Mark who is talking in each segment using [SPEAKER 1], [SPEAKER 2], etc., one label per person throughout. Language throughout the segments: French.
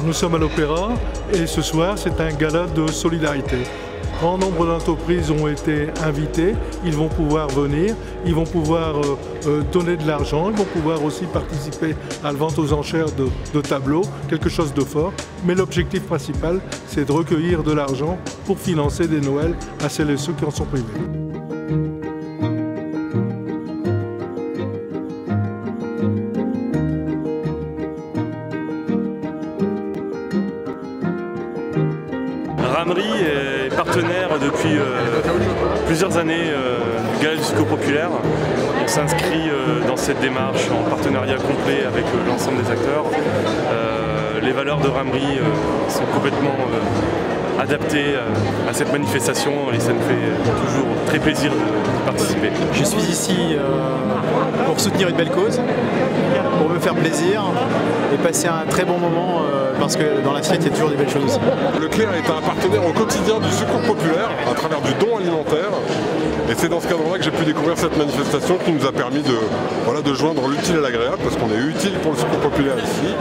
[SPEAKER 1] Nous sommes à l'Opéra et ce soir c'est un gala de solidarité. Grand nombre d'entreprises ont été invitées, ils vont pouvoir venir, ils vont pouvoir donner de l'argent, ils vont pouvoir aussi participer à la vente aux enchères de tableaux, quelque chose de fort. Mais l'objectif principal, c'est de recueillir de l'argent pour financer des Noëls à celles et ceux qui en sont privés.
[SPEAKER 2] Ramery est partenaire depuis plusieurs années du Gala du Secours Populaire. On s'inscrit dans cette démarche en partenariat complet avec l'ensemble des acteurs. Les valeurs de Ramery sont complètement adaptées à cette manifestation et ça me fait toujours très plaisir de participer.
[SPEAKER 3] Je suis ici pour soutenir une belle cause, pour me faire plaisir et passer un très bon moment parce que dans l'assiette il y a toujours des belles choses.
[SPEAKER 4] Leclerc est un partenaire au quotidien du Secours Populaire à travers du don alimentaire et c'est dans ce cadre-là que j'ai pu découvrir cette manifestation qui nous a permis de joindre l'utile à l'agréable parce qu'on est utile pour le Secours Populaire ici.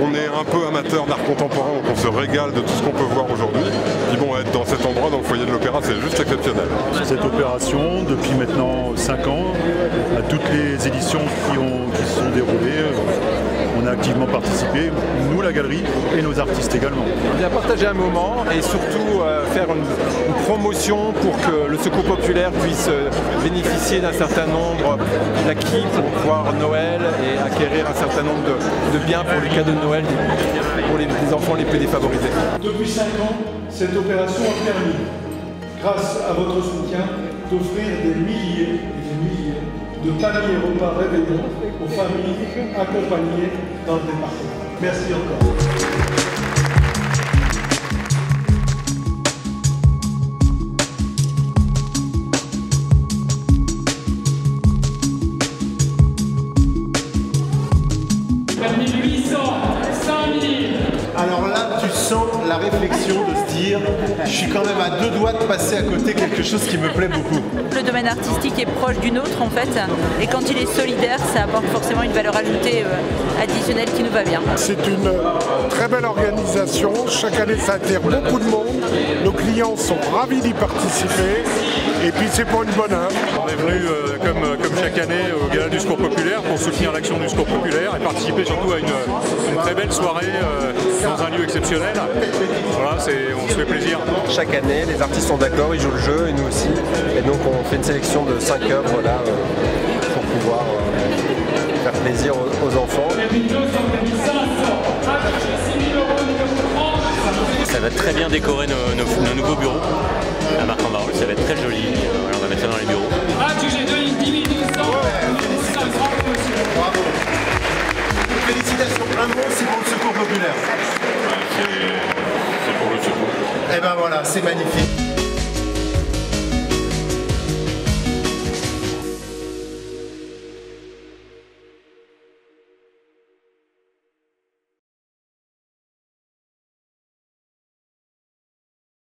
[SPEAKER 4] On est un peu amateur d'art contemporain donc on se régale de tout ce qu'on peut voir aujourd'hui. Puis bon, être dans cet endroit, dans le foyer de l'Opéra, c'est juste exceptionnel.
[SPEAKER 5] Cette opération, depuis maintenant 5 ans, à toutes les éditions qui se sont déroulées, on a activement participé, nous la galerie et nos artistes également.
[SPEAKER 6] On vient partager un moment et surtout faire une promotion pour que le Secours Populaire puisse bénéficier d'un certain nombre d'acquis pour voir Noël et acquérir un certain nombre de biens pour les cadeaux de Noël pour les enfants les plus défavorisés.
[SPEAKER 1] Depuis 5 ans, cette opération a permis, grâce à votre soutien, d'offrir des milliers et des milliers de paniers repas réveillons aux familles accompagnées dans le département. Merci encore.
[SPEAKER 7] Alors là, tu sens la réflexion de se dire je suis quand même à 2 doigts de passer à côté quelque chose qui me plaît beaucoup.
[SPEAKER 8] Le domaine artistique est proche du nôtre en fait, et quand il est solidaire, ça apporte forcément une valeur ajoutée additionnelle qui nous va bien.
[SPEAKER 9] C'est une très belle organisation, chaque année ça attire beaucoup de monde, nos clients sont ravis d'y participer, et puis c'est pour une bonne œuvre.
[SPEAKER 5] On est venu comme chaque année au Gala du Secours Populaire pour soutenir l'action du Secours Populaire et participer surtout à une très belle soirée dans un lieu exceptionnel. Voilà, on se fait plaisir.
[SPEAKER 6] Chaque année, les artistes sont d'accord, ils jouent le jeu et nous aussi. Et donc on fait une sélection de 5 œuvres là pour pouvoir faire plaisir aux enfants.
[SPEAKER 2] Ça va très bien décorer nos nouveaux bureaux à Marc-en-Barœul, ça va être très joli. Voilà, on va mettre ça dans les bureaux.
[SPEAKER 7] Félicitations, un mot, c'est pour le Secours Populaire.
[SPEAKER 4] C'est pour le Secours.
[SPEAKER 7] Et ben voilà, c'est magnifique.